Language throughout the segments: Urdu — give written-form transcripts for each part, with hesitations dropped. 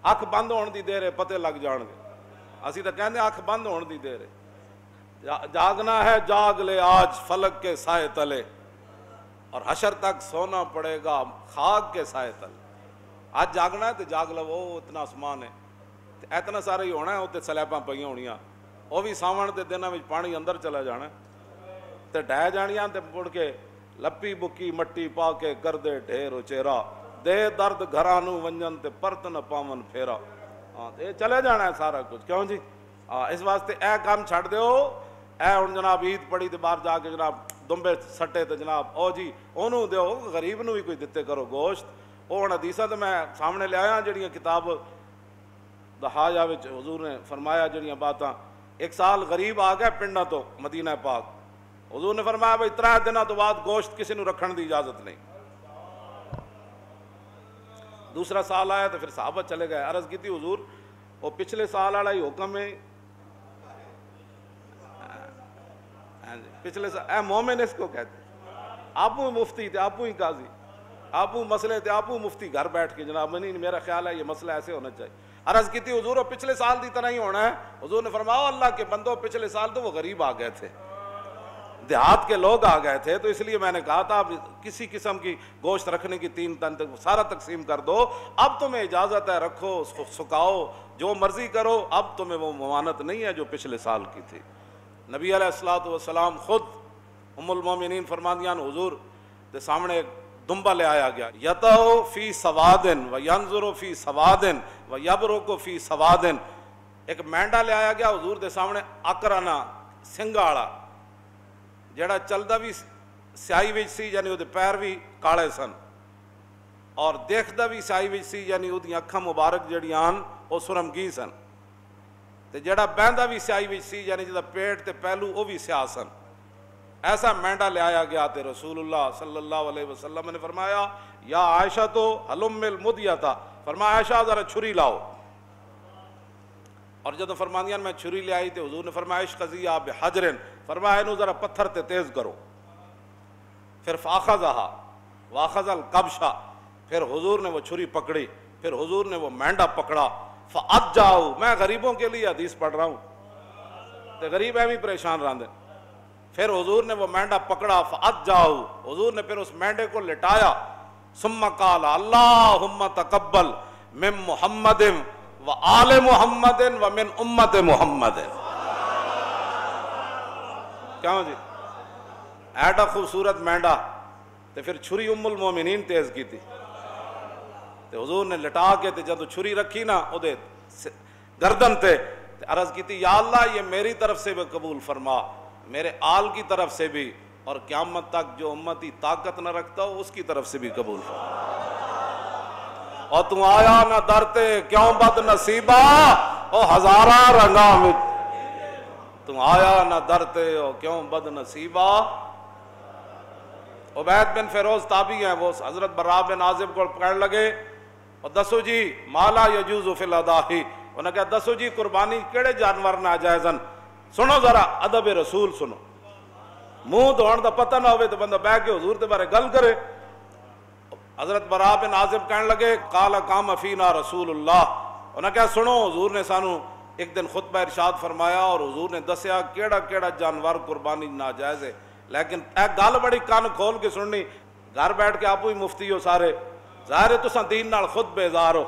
اکھ بند ہونے دی دیر ہے پتے لگ جان گے. اسی تو کہندے اکھ بند ہونے دی دیر ہے. جاگنا ہے جاگ لے آج فلک کے سائے تلے, اور حشر تک سونا پڑے گا خاک کے سائے تلے. آج جاگنا ہے تو جاگ لو, وہ اتنا آسمان ہے, اتنا سارا ہی ہونا ہے. اتنے سلیباں پہ ہونیاں, وہ بھی ساون کے دنوں میں پانی اندر چلا جانا تے ڈہ جانیاں, تے مڑ کے لپی بکی مٹی پا کے کر دے ڈھیر اچیرا, دے درد گھرانو ونجن تے پرت نہ پاون پھیرا. ہاں یہ چلے جانا ہے سارا کچھ, کیوں جی؟ اس واسطے اے کام چھڑ دیو. اے ہن جناب عید پڑھی تے باہر جا کے جناب دمبے سٹے تے جناب او جی اونوں دیو, غریب نو بھی کوئی دتے کرو گوشت. وہ ہن حدیثاں تے میں سامنے لے آیا جڑیاں کتاب دہایا وچ حضور نے فرمایا جڑیاں باتاں. ایک سال غریب آ گیا پنڈاں تو مدینہ پاک, حضور نے فرمایا بھائی 3 دنوں تو بعد گوشت کسی نو رکھن دی اجازت نہیں. دوسرا سال آیا تو پھر صحابہ چلے گئے, عرض کی تھی حضور وہ پچھلے سال والا ہی حکم ہے, پچھلے سال اے مومن اس کو کہتے ہیں. آپ مفتی تھے, آپ ہی قاضی, آپ مسئلے تھے, آپ مفتی گھر بیٹھ کے جناب نہیں میرا خیال ہے یہ مسئلہ ایسے ہونا چاہیے. عرض کی تھی حضور وہ پچھلے سال کی طرح ہی ہونا ہے. حضور نے فرمایا اللہ کے بندوں پچھلے سال تو وہ غریب آ گئے تھے, دیہات کے لوگ آ گئے تھے, تو اس لیے میں نے کہا تھا کسی قسم کی گوشت رکھنے کی 3 تن تک سارا تقسیم کر دو. اب تمہیں اجازت ہے, رکھو سکھاؤ جو مرضی کرو, اب تمہیں وہ ممانت نہیں ہے جو پچھلے سال کی تھی. نبی علیہ الصلوۃ والسلام خود ام المومنین فرماندیاں حضور کے سامنے دمبا لے آیا گیا, یتو فی سوادن و ینظر فی سوادن و یبرک فی سوادن. ایک مینڈا لے آیا گیا حضور دے سامنے, اکرانا سنگا والا, جڑا چلدا بھی سیاہی وچ سی یعنی اودے پیر بھی کالے سن, اور دیکھدا بھی سیاہی وچ سی یعنی اودی اکھاں مبارک جڑیاں ہن او سرمگی سن, تے جڑا بہندا بھی سیاہی وچ سی یعنی جدا پیٹ تے پہلو او بھی سیاہ سن. ایسا مینڈا لے آیا گیا تے رسول اللہ صلی اللہ علیہ وسلم نے فرمایا یا عائشہ تو حلم المدیتا, فرمایا عائشہ ذرا چھری لاؤ. اور جب فرماندیاں میں چھری لے آئی تے حضور نے فرمایا اشقضیہ بحجرن, فرمایا انہوں ذرا پتھر تے تیز کرو. پھر فاخذہا واخذ القبشہ, پھر حضور نے وہ چھری پکڑی, پھر حضور نے وہ مینڈا پکڑا. فاجاؤ, میں غریبوں کے لیے حدیث پڑھ رہا ہوں تے غریب بھی پریشان رہندے. پھر حضور نے وہ مینڈا پکڑا, فاجاؤ, حضور نے پھر اس مینڈے کو لٹایا. ثم قال اللہم تقبل من محمد و آل محمد و من امت محمد. کیوں جی ایڈا خوبصورت مینڈا, تے پھر چھری ام المومنین تیز کی تھی, تے حضور نے لٹا کے تے جب چھری رکھی نا او دے گردن تے عرض کی تھی یا اللہ یہ میری طرف سے بھی قبول فرما, میرے آل کی طرف سے بھی, اور قیامت تک جو امتی طاقت نہ رکھتا ہو اس کی طرف سے بھی قبول فرما. اور تو آیا نہ درتے کیوں بد نصیبہ او ہزارہ رنگاں وچ, تم آیا نہ درتے او کیوں بد نصیبہ. عبید بن فیروز تابعی ہیں, وہ حضرت براء بن عازب کو پکڑ لگے اور دسو جی مالا یجوز فی الاضاحی, انہوں نے کہا دسو جی قربانی کیڑے جانور ناجائزن, سنو ذرا ادب رسول سنو, منہ دھوڑ دا پتہ نہ ہوئے تو بندہ بیٹھ کے حضور دے بارے گل کرے. حضرت براء بن عازب کہنے لگے قال قام فینا رسول اللہ, انہوں نے کہا سنو حضور نے سانو ایک دن خطبہ ارشاد فرمایا اور حضور نے دسیا کیڑا کیڑا جانور قربانی ناجائز ہے, لیکن اے گل بڑی کان کھول کے سننی. گھر بیٹھ کے آپ ہی مفتی ہو سارے, ظاہر ہے تساں دین نال خود بیزار ہو,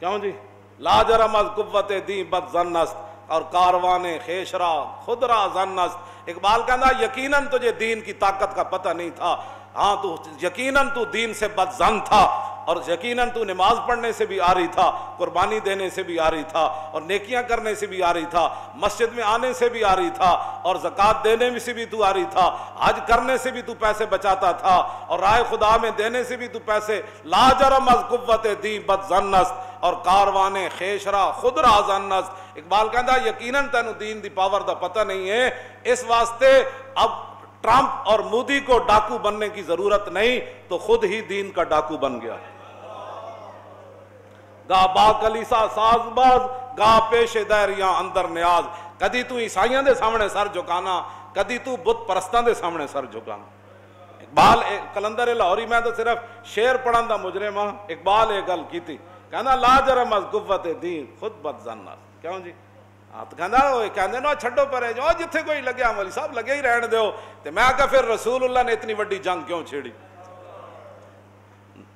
کیوں جی لا جرم از قوت دین بد ظن است اور کاروان خیشرا خود را ظن است. اقبال کہنا یقیناً تجھے دین کی طاقت کا پتہ نہیں تھا, ہاں تو یقیناً تو دین سے بد ظن تھا, اور یقیناً تو نماز پڑھنے سے بھی آ رہی تھا, قربانی دینے سے بھی آ رہی تھا, اور نیکیاں کرنے سے بھی آ رہی تھا, مسجد میں آنے سے بھی آ رہی تھا, اور زکوٰۃ دینے میں سے بھی تو آ رہی تھا, حج کرنے سے بھی تو پیسے بچاتا تھا, اور رائے خدا میں دینے سے بھی تو پیسے. لا جرم از قوت دی بد ظن است اور کاروان خیشرا خود را ظن است. اقبال کہتا یقیناً تینوں دین دی پاور دا پتہ نہیں ہے, اس واسطے اب ٹرمپ اور مودی کو ڈاکو بننے کی ضرورت نہیں, تو خود ہی دین کا ڈاکو بن گیا. گا با کلیسا ساز باز گا پیش دائریاں اندر نیاز. کدی تو عیسائیاں دے سامنے سر جھکانا, کدی تو بت پرستاں دے سامنے سر جھکانا. اقبال کلندر لاہوری, میں تو صرف شعر پڑھن دا مجرم ہاں, اقبال ایک گل کی تھی, کہنا لا جرم از قوت دین خود بد زن کیوں جی تو کہندے نا چھڈو پرے جو جتھے کوئی لگیا مولی صاحب لگے ہی رہن دیو تے میں کہا پھر رسول اللہ نے اتنی بڑی جنگ کیوں چھیڑی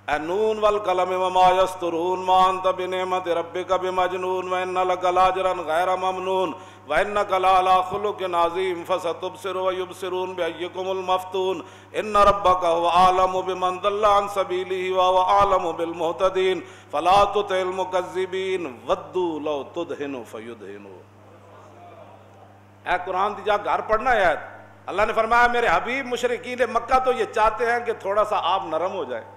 اے نون والقلم وما یسطرون ما انت بنعمت ربک بمجنون وان لک لاجرا غیر ممنون وانک لعلی خلق عظیم فستبصر ویبصرون بایکم المفتون ان ربک هو اعلم بمن ضل عن سبیلہ وهو اعلم بالمہتدین فلا تطع المکذبین ودوا لو تدہن فیدہنون۔ اے قرآن دی جا گھر پڑھنا ہے اللہ نے فرمایا میرے حبیب مشرکین مکہ تو یہ چاہتے ہیں کہ تھوڑا سا آپ نرم ہو جائے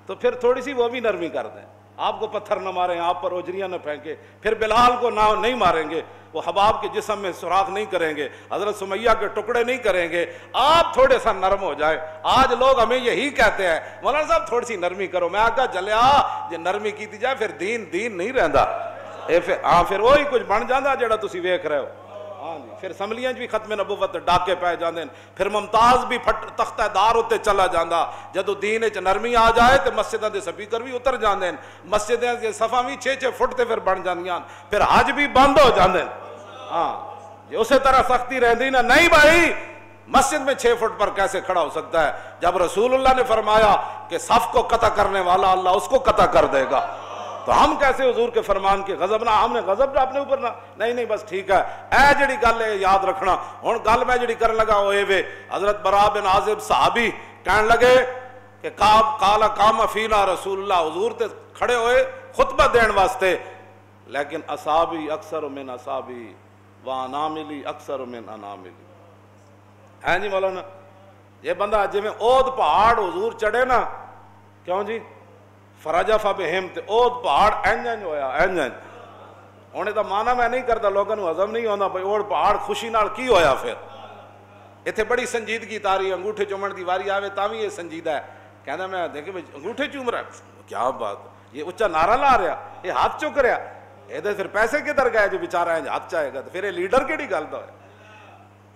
تو پھر تھوڑی سی وہ بھی نرمی کر دیں، آپ کو پتھر نہ ماریں، آپ پر اوجریاں نہ پھینکیں، پھر بلال کو نہ نہیں ماریں گے، وہ حباب کے جسم میں سوراخ نہیں کریں گے، حضرت سمیہ کے ٹکڑے نہیں کریں گے، آپ تھوڑے سا نرم ہو جائے۔ آج لوگ ہمیں یہی کہتے ہیں مولانا صاحب تھوڑی سی نرمی کرو، میں آگا جلیا جے نرمی کی جائے پھر دین نہیں رہندا، پھر وہی کچھ بن جاندہ جڑا تسی ویکھ رہے ہو۔ ہاں جی پھر اسمبلیاں بھی ختم نبوت ڈاکے پہ جاندے پھر ممتاز بھی تختہ دار ہوتے چلا جاندہ جدو دین وچ نرمی آ جائے تو مسجداں دے سپیکر بھی اتر جاندے مسجداں دے صفاں بھی 6-6 فٹ تے پھر بن جاندیاں پھر حج بھی بند ہو جاندے۔ ہاں جی اسی طرح سختی رہندی نا نہیں بھائی مسجد میں 6 فٹ پر کیسے کھڑا ہو سکتا ہے جب رسول اللہ نے فرمایا کہ صف کو قطع کرنے والا اللہ اس کو قطع کر دے گا تو ہم کیسے حضور کے فرمان کے غضب نہ ہم نے غضب نہ اپنے اوپر نہ نہیں بس ٹھیک ہے اے جڑی گل ہے یاد رکھنا۔ ہن گل میں جڑی کرن لگا ہوئے وے حضرت براء بن عازب صحابی کہن لگے کہ قال قام فینا رسول اللہ حضور تے کھڑے ہوئے خطبہ دین واسطے لیکن اصحابی اکثر من اصحابی واناملی اکثر من اناملی۔ ہیں جی مولانا یہ بندہ جی میں اود پہاڑ حضور چڑھے نا کیوں جی فرجف بہم تے اود پہاڑ اینج ہویا اینج ہونے دا معنی میں نہیں کرتا لوگوں کو ہضم نہیں ہونا بھائی اود پہاڑ خوشی نال کی ہویا پھر اتنے بڑی سنجیدگی تاری انگوٹھے چومن دی واری آوے تاں بھی یہ سنجیدہ ہے کہنا میں دیکھیں انگوٹھے چوم رہا ہے کیا بات یہ اچھا نعرہ لا رہا یہ ہاتھ چک رہا یہ پھر پیسے کدھر گئے جو بیچارہ ہے ہاتھ چاہے گا تو پھر یہ لیڈر کیڑی گل دا ہے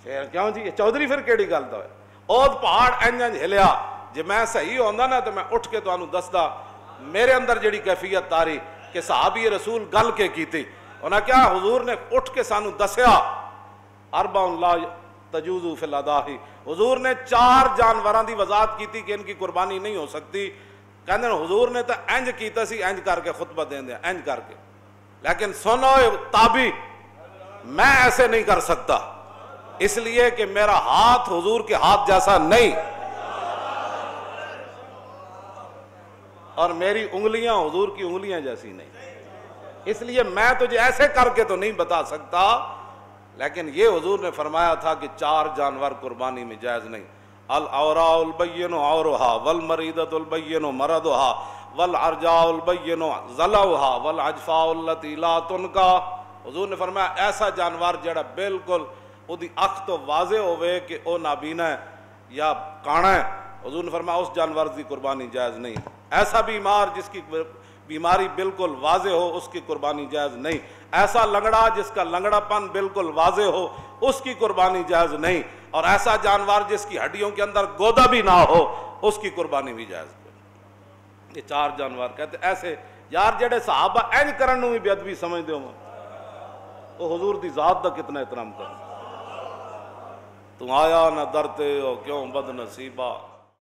پھر کیوں جی یہ چودھری پھر کیڑی گل دا ہے اود پہاڑ اینج ہلیا جی میں صحیح ہوندا نا تو میں اٹھ کے تانوں دسدا میرے اندر جڑی کیفیت تاری کہ صحابی رسول گل کے کیتی انہاں کیا حضور نے اٹھ کے سانو دسیا اربع لا تجوز فی الاداہی حضور نے 4 جانوراں دی وضاحت کیتی کہ ان کی قربانی نہیں ہو سکتی کہندے حضور نے تو انج کیتا سی انج کر کے خطبہ دین دیا انج کر کے لیکن سنو تابی میں ایسے نہیں کر سکتا اس لیے کہ میرا ہاتھ حضور کے ہاتھ جیسا نہیں اور میری انگلیاں حضور کی انگلیاں جیسی نہیں اس لیے میں تجھے ایسے کر کے تو نہیں بتا سکتا لیکن یہ حضور نے فرمایا تھا کہ 4 جانور قربانی میں جائز نہیں العوراء البین عورها والمریضۃ البین مرضها والعرجاء البین ضلعها والعجفاء التي لا تنکا حضور نے فرمایا ایسا جانور جڑا بالکل اودی اکھ تو واضح ہوئے کہ او نابینا ہے یا کانا ہے حضور نے فرمایا اس جانور کی قربانی جائز نہیں ایسا بیمار جس کی بیماری بالکل واضح ہو اس کی قربانی جائز نہیں ایسا لنگڑا جس کا لنگڑا پن بالکل واضح ہو اس کی قربانی جائز نہیں اور ایسا جانور جس کی ہڈیوں کے اندر گودا بھی نہ ہو اس کی قربانی بھی جائز نہیں۔ یہ 4 جانور کہتے ایسے یار جڑے صحابہ این کرن نو بھی بے ادبی سمجھ دے وہ حضور دی ذات دا کتنا احترام کر تو آیا نہ درتے ہو کیوں بد نصیبہ